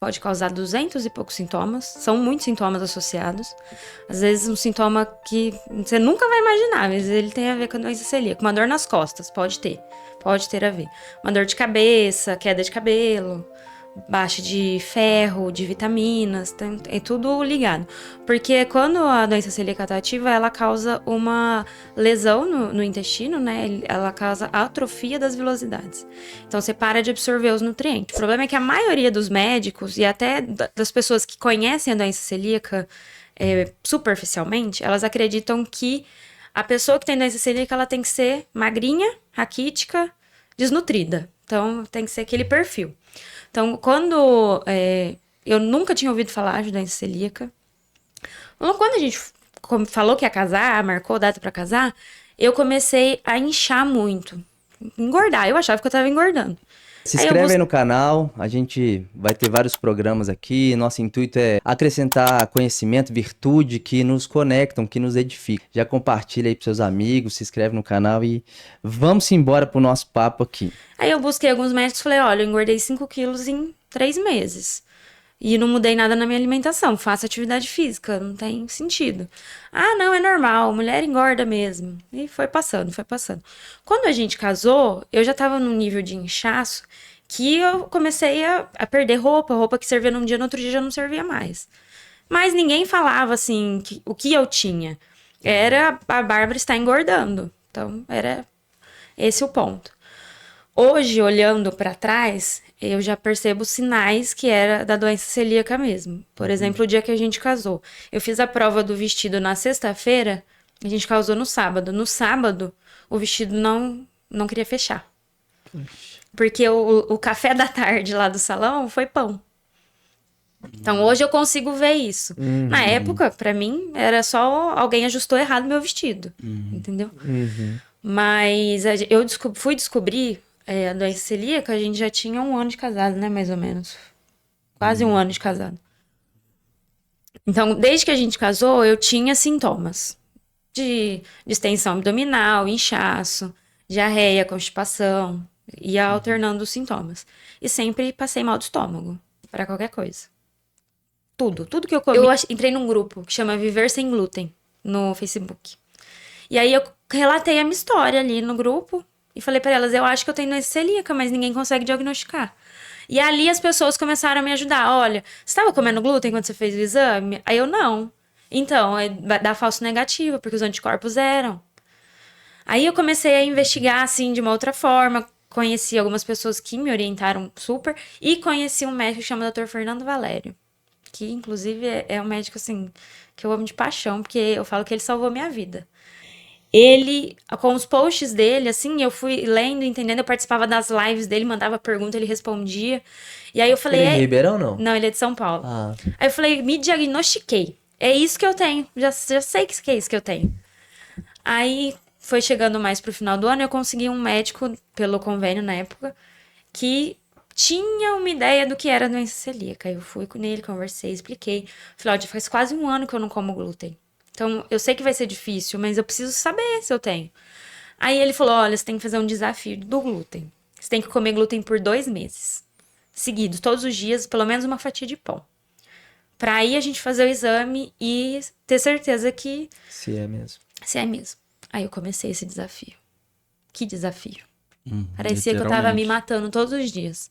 pode causar 200 e poucos sintomas. São muitos sintomas associados. Às vezes um sintoma que você nunca vai imaginar, mas ele tem a ver com a doença celíaca. Uma dor nas costas, pode ter a ver. Uma dor de cabeça, queda de cabelo, baixa de ferro, de vitaminas, é tudo ligado. Porque quando a doença celíaca está ativa, ela causa uma lesão no intestino, né? Ela causa atrofia das vilosidades. Então você para de absorver os nutrientes. O problema é que a maioria dos médicos e até das pessoas que conhecem a doença celíaca superficialmente, elas acreditam que a pessoa que tem doença celíaca, ela tem que ser magrinha, raquítica, desnutrida. Então tem que ser aquele perfil. Então, quando eu nunca tinha ouvido falar de doença celíaca, quando a gente falou que ia casar, marcou data pra casar, eu comecei a inchar muito, engordar. Eu achava que eu tava engordando. Se inscreve aí no canal, a gente vai ter vários programas aqui. Nosso intuito é acrescentar conhecimento, virtude que nos conectam, que nos edificam. Já compartilha aí pros seus amigos, se inscreve no canal e vamos embora pro nosso papo aqui. Aí eu busquei alguns médicos e falei, olha, eu engordei 5 quilos em 3 meses. E não mudei nada na minha alimentação, faço atividade física, não tem sentido. Ah, não, é normal, mulher engorda mesmo. E foi passando, foi passando. Quando a gente casou, eu já tava num nível de inchaço que eu comecei a perder roupa que servia num dia, no outro dia já não servia mais. Mas ninguém falava assim, o que eu tinha. Era a Bárbara está engordando. Então, era esse o ponto. Hoje, olhando para trás, eu já percebo sinais que era da doença celíaca mesmo. Por exemplo, o dia que a gente casou. Eu fiz a prova do vestido na sexta-feira, a gente casou no sábado. No sábado, o vestido não queria fechar. Porque o café da tarde lá do salão foi pão. Então, hoje eu consigo ver isso. Na época, pra mim, era só alguém ajustou errado meu vestido. Entendeu? Mas eu fui descobrir a doença celíaca, a gente já tinha 1 ano de casado, né? Mais ou menos. Quase 1 ano de casado. Então, desde que a gente casou, eu tinha sintomas de distensão abdominal, inchaço, diarreia, constipação. Ia alternando os sintomas. E sempre passei mal do estômago, pra qualquer coisa. Tudo que eu comi. Eu entrei num grupo que chama Viver Sem Glúten, no Facebook. E aí eu relatei a minha história ali no grupo e falei pra elas, eu acho que eu tenho doença celíaca, mas ninguém consegue diagnosticar. E ali as pessoas começaram a me ajudar. Olha, você estava comendo glúten quando você fez o exame? Aí eu, não. Então, vai dar falso negativo, porque os anticorpos eram. Aí eu comecei a investigar, assim, de uma outra forma. Conheci algumas pessoas que me orientaram super. E conheci um médico que chama Dr. Fernando Valério. Que, inclusive, é um médico, assim, que eu amo de paixão. Porque eu falo que ele salvou minha vida. Ele, com os posts dele, assim, eu fui lendo, entendendo. Eu participava das lives dele, mandava pergunta, ele respondia. E aí eu falei... Ele é Ribeirão, não? Não, ele é de São Paulo. Ah. Aí eu falei, me diagnostiquei. É isso que eu tenho. Já sei que é isso que eu tenho. Aí foi chegando mais pro final do ano, eu consegui um médico, pelo convênio na época, que tinha uma ideia do que era doença celíaca. Aí eu fui nele, conversei, expliquei. Falei, ó, já faz quase 1 ano que eu não como glúten. Então, eu sei que vai ser difícil, mas eu preciso saber se eu tenho. Aí ele falou, olha, você tem que fazer um desafio do glúten. Você tem que comer glúten por 2 meses. Seguidos, todos os dias, pelo menos uma fatia de pão. Pra aí a gente fazer o exame e ter certeza que... Se é mesmo. Se é mesmo. Aí eu comecei esse desafio. Que desafio. Parecia que eu tava me matando todos os dias.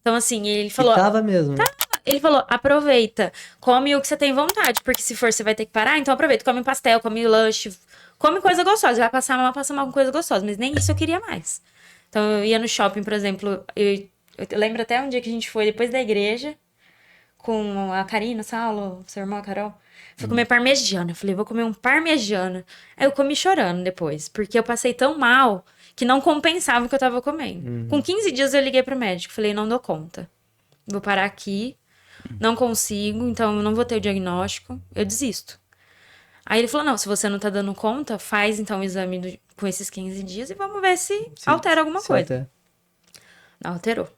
Então, assim, ele falou... E tava mesmo. Tá. Ele falou, aproveita, come o que você tem vontade, porque se for você vai ter que parar, então aproveita, come pastel, come lanche, come coisa gostosa, vai passar mal com coisa gostosa, mas nem isso eu queria mais. Então eu ia no shopping, por exemplo, eu lembro até um dia que a gente foi depois da igreja, com a Karina, Saulo, seu irmão, a Carol, fui comer parmegiana, eu falei, vou comer um parmegiana. Aí eu comi chorando depois, porque eu passei tão mal que não compensava o que eu tava comendo. Com 15 dias eu liguei pro médico, falei, não dou conta, vou parar aqui. Não consigo, então eu não vou ter o diagnóstico, eu desisto. Aí ele falou, não, se você não tá dando conta, faz então o exame com esses 15 dias e vamos ver se altera alguma coisa. Não alterou.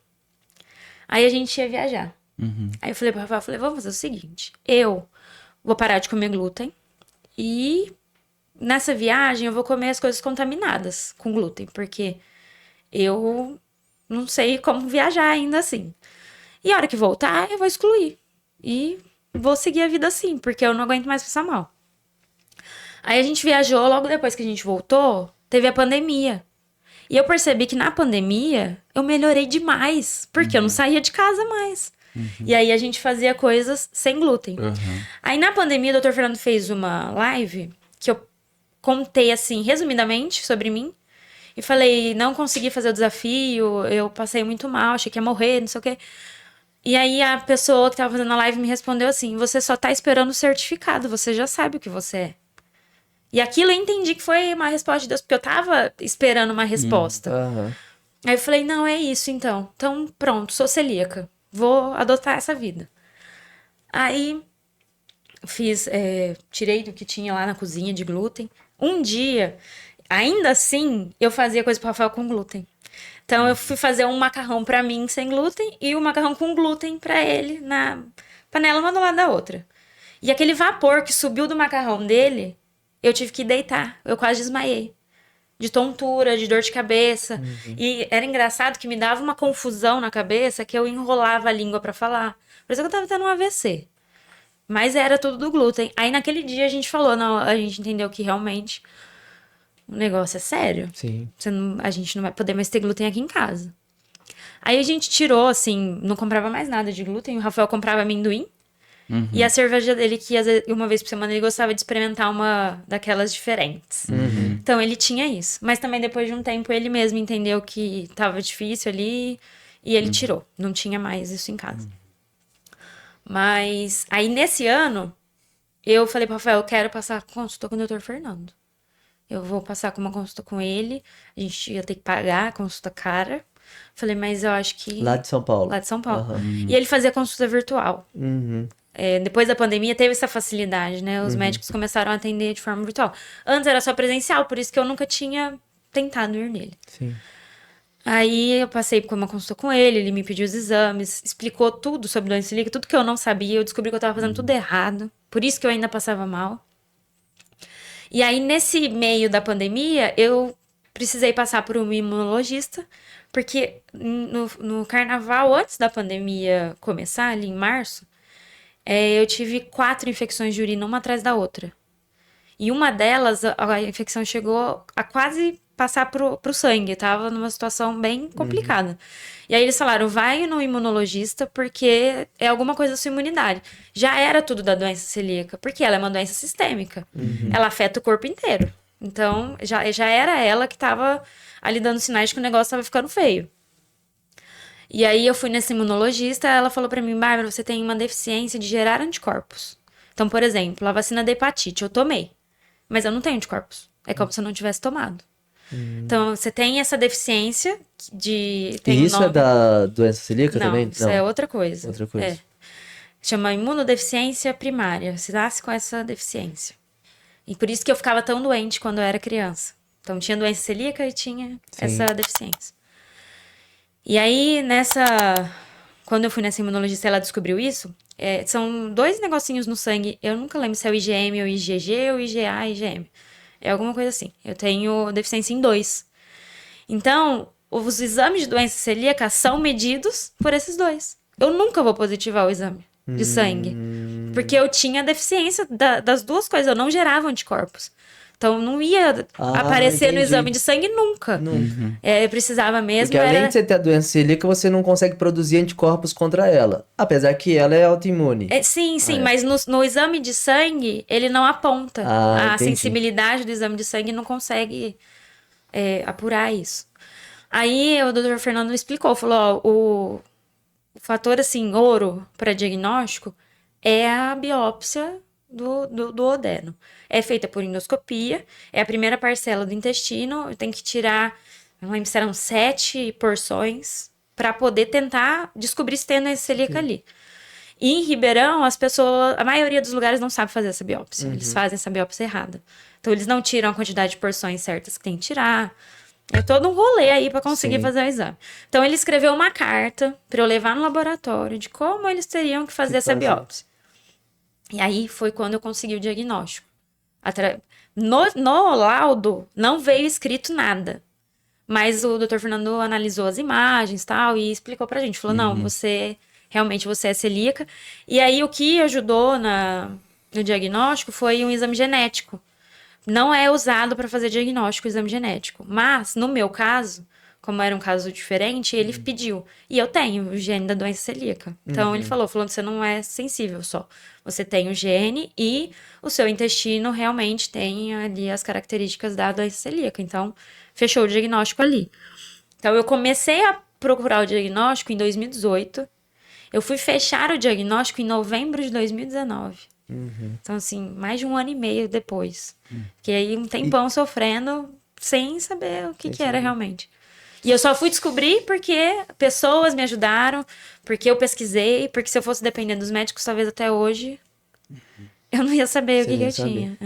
Aí a gente ia viajar. Aí eu falei pro Rafael, vamos fazer o seguinte, eu vou parar de comer glúten e nessa viagem eu vou comer as coisas contaminadas com glúten, porque eu não sei como viajar ainda assim. E a hora que voltar, eu vou excluir. E vou seguir a vida assim, porque eu não aguento mais passar mal. Aí a gente viajou, logo depois que a gente voltou, teve a pandemia. E eu percebi que na pandemia eu melhorei demais, porque eu não saía de casa mais. E aí a gente fazia coisas sem glúten. Aí na pandemia o Dr. Fernando fez uma live que eu contei assim, resumidamente, sobre mim. E falei, não consegui fazer o desafio, eu passei muito mal, achei que ia morrer, não sei o quê. E aí a pessoa que tava fazendo a live me respondeu assim, você só tá esperando o certificado, você já sabe o que você é. E aquilo eu entendi que foi uma resposta de Deus, porque eu tava esperando uma resposta. Aí eu falei, não, é isso então. Então, pronto, sou celíaca. Vou adotar essa vida. Aí, tirei do que tinha lá na cozinha de glúten. Um dia, ainda assim, eu fazia coisa pro Rafael com glúten. Então, eu fui fazer um macarrão pra mim sem glúten e um macarrão com glúten pra ele na panela, uma do lado da outra. E aquele vapor que subiu do macarrão dele, eu tive que deitar. Eu quase desmaiei. De tontura, de dor de cabeça. E era engraçado que me dava uma confusão na cabeça que eu enrolava a língua pra falar. Por isso que eu tava tendo um AVC. Mas era tudo do glúten. Aí naquele dia a gente falou, não, a gente entendeu que realmente o negócio é sério. Sim. A gente não vai poder mais ter glúten aqui em casa. Aí a gente tirou, assim, não comprava mais nada de glúten. O Rafael comprava amendoim. E a cerveja dele, que às vezes, uma vez por semana ele gostava de experimentar uma daquelas diferentes. Então ele tinha isso. Mas também depois de um tempo ele mesmo entendeu que tava difícil ali e ele tirou. Não tinha mais isso em casa. Mas aí nesse ano eu falei pro Rafael, eu quero passar consulta com o Dr. Fernando. Eu vou passar com uma consulta com ele. A gente ia ter que pagar a consulta cara. Falei, mas eu acho que... Lá de São Paulo. Lá de São Paulo. E ele fazia consulta virtual. Depois da pandemia teve essa facilidade, né? Os médicos começaram a atender de forma virtual. Antes era só presencial, por isso que eu nunca tinha tentado ir nele. Sim. Aí eu passei por uma consulta com ele me pediu os exames, explicou tudo sobre doença celíaca, tudo que eu não sabia, eu descobri que eu tava fazendo tudo errado, por isso que eu ainda passava mal. E aí nesse meio eu eu precisei passar por um imunologista, porque no carnaval, antes da pandemia começar, ali em março, eu tive 4 infecções de urina, uma atrás da outra. E uma delas, a infecção chegou a quase passar pro sangue. Tava numa situação bem complicada. E aí eles falaram, vai no imunologista porque é alguma coisa da sua imunidade. Já era tudo da doença celíaca, porque ela é uma doença sistêmica. Ela afeta o corpo inteiro. Então, já era ela que tava ali dando sinais de que o negócio tava ficando feio. E aí eu fui nessa imunologista, ela falou pra mim, Bárbara, você tem uma deficiência de gerar anticorpos. Então, por exemplo, a vacina da hepatite, eu tomei, mas eu não tenho anticorpos. É como se eu não tivesse tomado. Então, você tem essa deficiência de... E isso é da doença celíaca também? Não, isso é outra coisa. Outra coisa. Chama imunodeficiência primária. Você nasce com essa deficiência. E por isso que eu ficava tão doente quando eu era criança. Então, tinha doença celíaca e tinha essa deficiência. E aí, quando eu fui nessa imunologista, ela descobriu isso. São 2 negocinhos no sangue. Eu nunca lembro se é o IgM ou IgG ou IgA, IgM. É alguma coisa assim. Eu tenho deficiência em 2. Então, os exames de doença celíaca são medidos por esses 2. Eu nunca vou positivar o exame de sangue. Porque eu tinha deficiência das 2 coisas. Eu não gerava anticorpos. Então, não ia aparecer no exame de sangue nunca. Eu precisava mesmo... Porque além de você ter a doença celíaca, você não consegue produzir anticorpos contra ela. Apesar que ela é autoimune. Sim, mas no exame de sangue, ele não aponta. A sensibilidade do exame de sangue não consegue apurar isso. Aí, o Dr. Fernando me explicou. Falou, o fator, assim, ouro para diagnóstico é a biópsia do odeno. É feita por endoscopia, é a primeira parcela do intestino, tem que tirar, não lembro se eram 7 porções para poder tentar descobrir se tem doença celíaca ali. E em Ribeirão, a maioria dos lugares não sabe fazer essa biópsia, eles fazem essa biópsia errada. Então eles não tiram a quantidade de porções certas que tem que tirar. É todo um rolê aí para conseguir fazer o exame. Então ele escreveu uma carta para eu levar no laboratório de como eles teriam que fazer essa biópsia. E aí foi quando eu consegui o diagnóstico. No laudo não veio escrito nada. Mas o Dr. Fernando analisou as imagens e tal e explicou pra gente. Falou, não, você realmente você é celíaca. E aí, o que ajudou no diagnóstico foi um exame genético. Não é usado para fazer diagnóstico o exame genético. Mas, no meu caso, como era um caso diferente, ele pediu. E eu tenho o gene da doença celíaca. Então, ele falou, você não é sensível só. Você tem o gene e o seu intestino realmente tem ali as características da doença celíaca. Então, fechou o diagnóstico ali. Então, eu comecei a procurar o diagnóstico em 2018. Eu fui fechar o diagnóstico em novembro de 2019. Então, assim, mais de 1 ano e meio depois. Fiquei aí um tempão sofrendo sem saber o que era realmente. E eu só fui descobrir porque pessoas me ajudaram, porque eu pesquisei, porque se eu fosse dependendo dos médicos, talvez até hoje eu não ia saber o que eu tinha.